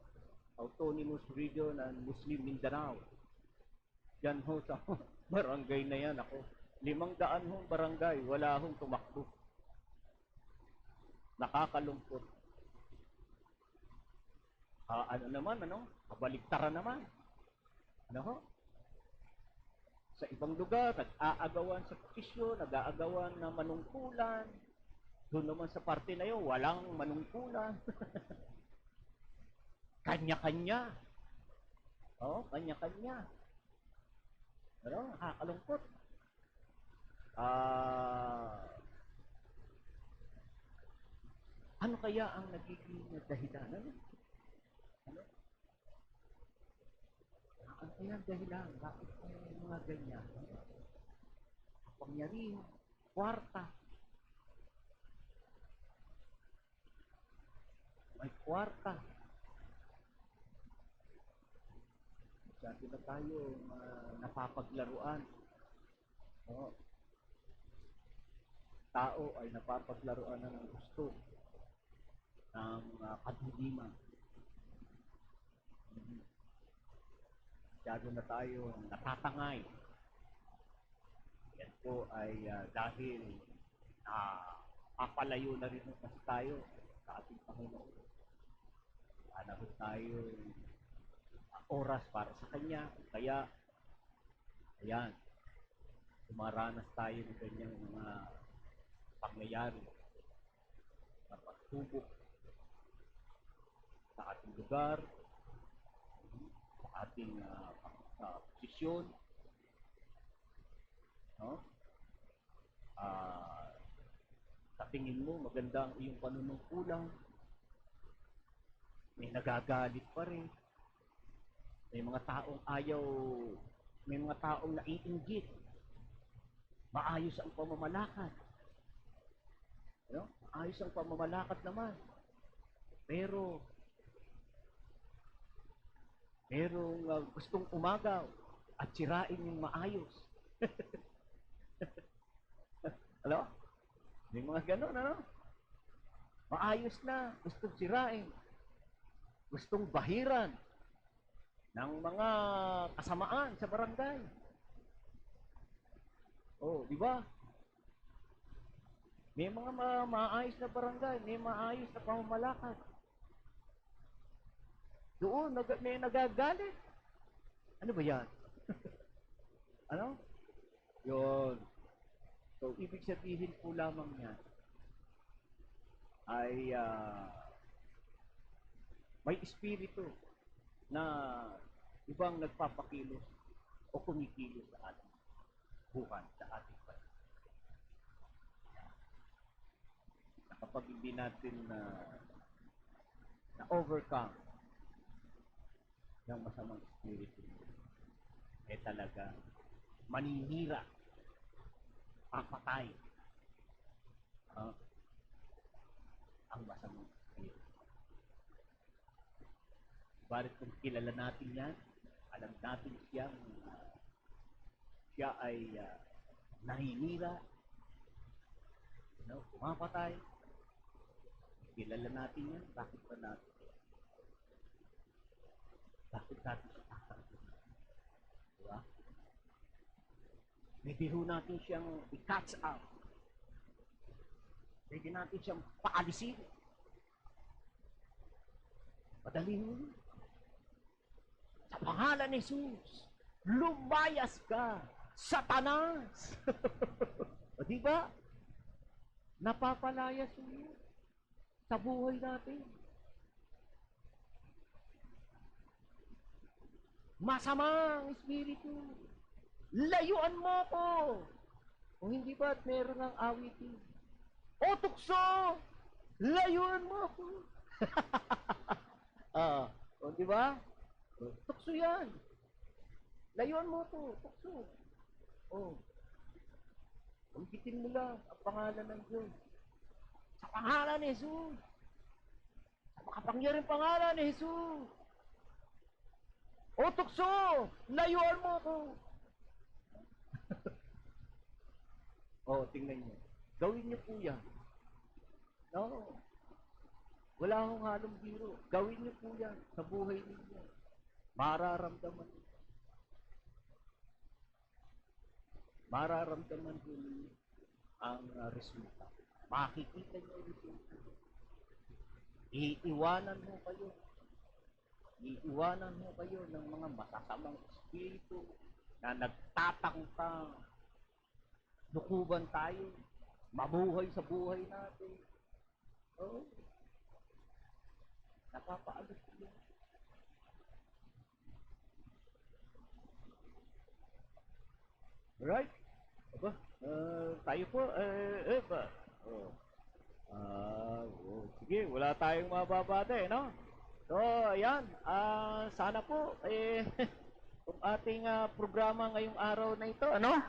Autonomous Region and Muslim Mindanao. Yan ho sa barangay na yan ako. 500 hong barangay, wala hong tumakbo. Nakakalungkot. Ano naman, ano? Kabaliktaran naman. Ano ho? Sa ibang lugar, nag-aagawan sa posisyon, nag-aagawan na manungkulan. Doon naman sa parte na yun, walang manungkulan. Kanya-kanya. Kanya-kanya. Ano? Nakakalungkot. Ano kaya ang nagiging dahilan? Ano? Ano kaya ang dahilan? Bakit may mga ganyan? Pangyarihan, kwarta. May kwarta. Sabi na tayo napapaglaruan. Tao ay napapaglaruan na ng gusto ng kadiliman. Masyado na tayo natatangay. Yan po ay dahil papalayo na rin kasi tayo sa ating Panginoon. Hanap tayo oras para sa Kanya. Kaya, ayan, dumaranas tayo ng ganyang mga pangyayari na pagsubok sa ating lugar, sa ating posisyon, no? Sa tingin mo, maganda ang iyong panunungkulan, may nagagalit pa rin, may mga taong may mga taong naiinggit, maayos ang pamamalakad, no? maayos ang pamamalakad naman. Pero, merong gustong umagaw at sirain yung maayos. Ano? May mga ganun, ano? Maayos na, gustong sirain. Gustong bahiran ng mga kasamaan sa barangay. Oh, di ba? May mga maayos na barangay, may maayos na pamamalakad. Doon, may nagagalit. Ano ba yan? Ano? Yun. So, ibig sabihin po lamang yan ay may espiritu na ibang nagpapakilos o kumikilos sa ating buhay, sa ating bansa. Na kapag hindi natin na-overcome ng masamang espiritu, eh talaga maninira, papatay ang masamang espiritu. Barit kung kilala natin yan, alam natin siya ay naninira, pumapatay, kilala natin yan, bakit pa natin? Bakit natin siya tatanggapin? Diba? Pwede ho natin siyang i-catch out. Pwede natin siyang paalisin. Madali ho. Sa pangalan ni Jesus, lumayas ka, Satanas! O diba? Napapalayas yun sa buhay natin. Masamang espiritu, layuan mo ko. Kung hindi ba't meron ng awitin? O tukso, layuan mo ko. O diba? Tukso yan. Layuan mo to, tukso. O, ulitin mo lang ang pangalan ng Diyos. Sa pangalan ni Jesus. Sa makapangyarihang pangalan ni Jesus. O tukso, layuan mo ko. O, tingnan niyo. Gawin niyo po yan. No. Wala akong halong biro. Gawin niyo po yan sa buhay ninyo. Mararamdaman niyo. Mararamdaman niyo ang resulta. Makikita niyo ang resulta. Iiwanan mo kayo. Iiwanan mo kayo ng mga masasamang espiritu na nagtatangkang lukuban tayo, mabuhay sa buhay natin. Oh. Napapaalis ko. Alright? Aba, tayo po, sige, wala tayong mababate, no? So, ayan, sana po, kung ating programa ngayong araw na ito, ano?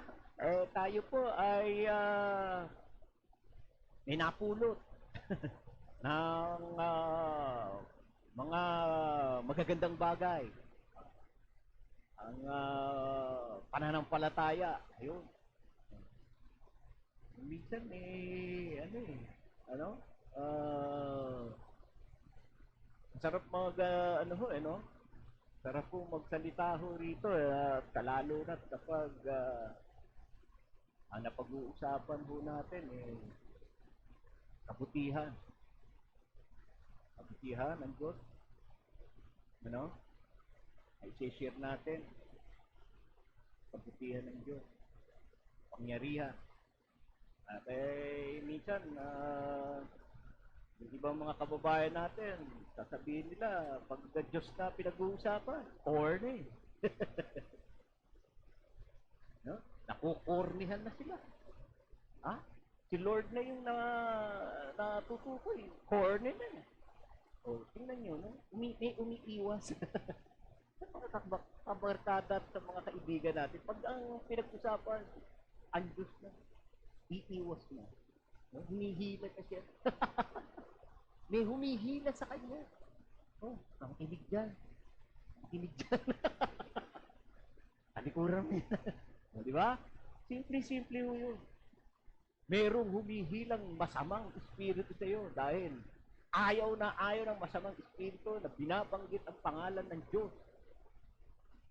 Tayo po ay may napulot ng mga magagandang bagay. Ang pananampalataya, ayun. Minsan sarap sarap po magsalita ho rito, kalalo na kapag ang napag-uusapan ho natin kabutihan. Kabutihan ng Diyos. Ay share natin. Kabutihan ng Diyos. Pangyarihan. At minsan, yung ibang mga kababayan natin, sasabihin nila, pag Diyos na pinag-uusapan, corny. No? Nakukornihan na sila. Si Lord na yung natutukoy. Corny na. O, tingnan nyo, no? Umiiwas. Sa mga kabarkada at sa mga kaibigan natin, pag ang pinag-usapan, ang Diyos na, iiwas na. Humihila kasi. May humihila sa kanya. Oh, ang kinig dyan. Ang kinig dyan. Alikuran mo yan. O, di ba? Simple-simple mo yun. Merong humihilang masamang espiritu sa iyo dahil ayaw ng masamang espiritu na binabanggit ang pangalan ng Diyos.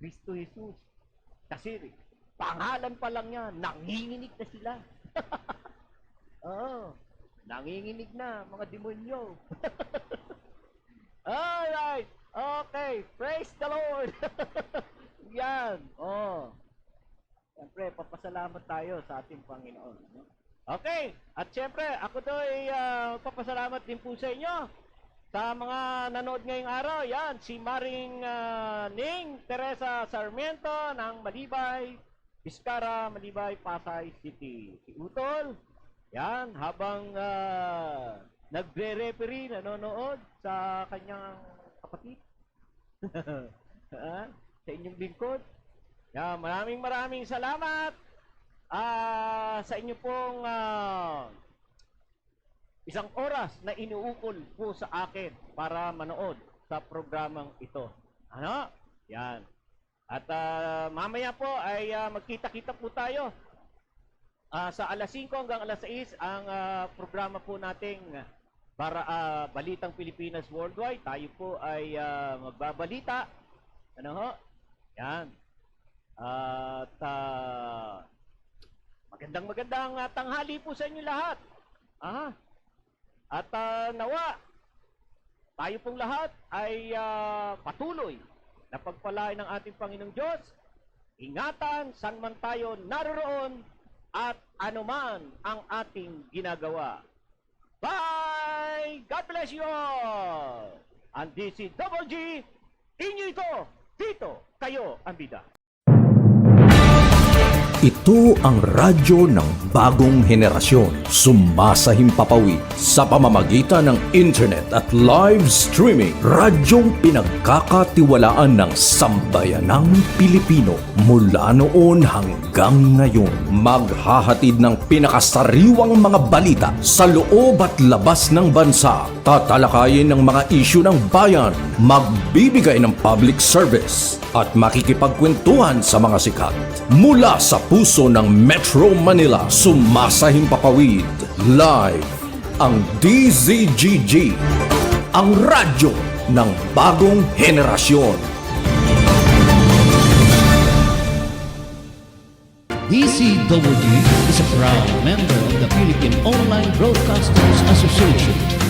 Kristo Jesus. Kasi pangalan pa lang yan, nanginginig na sila. Oo, nanginginig na mga demonyo. Alright, okay, praise the Lord. Yan, siyempre, papasalamat tayo sa ating Panginoon. No? Okay, at siyempre, ako to ay papasalamat din po sa inyo. Sa mga nanood ngayong araw, yan, si Maring Ning Teresa Sarmiento ng Malibay, Vizcara, Malibay, Pasay City. Si Utol, yan, habang nagre-referee, nanonood sa kanyang kapatid. Sa inyong lingkod. Yan, maraming salamat sa inyo pong isang oras na iniukol po sa akin para manood sa programang ito. Ano? Yan. At mamaya po ay magkita-kita po tayo sa alas 5 hanggang alas 6 ang programa po nating para Balitang Pilipinas Worldwide. Tayo po ay magbabalita. Ano ho? Yan. At magandang tanghali po sa inyo lahat. At nawa, tayo pong lahat ay patuloy na pagpalain ng ating Panginoong Diyos. Ingatan saan man tayo naroroon at anuman ang ating ginagawa. Bye! God bless you all! And this is Double G. Inyo ito, dito, kayo ang bida. Ito ang radyo ng bagong henerasyon. Sumasahimpapawid sa pamamagitan ng internet at live streaming. Radyong pinagkakatiwalaan ng sambayanang Pilipino. Mula noon hanggang ngayon, maghahatid ng pinakasariwang mga balita sa loob at labas ng bansa. Tatalakayin ng mga isyu ng bayan. Magbibigay ng public service at makikipagkwentuhan sa mga sikat. Mula sa puso ng Metro Manila, sumasahimpapawid live ang DZGG, ang radyo ng bagong henerasyon. DCWG is a proud member of the Philippine Online Broadcasters Association.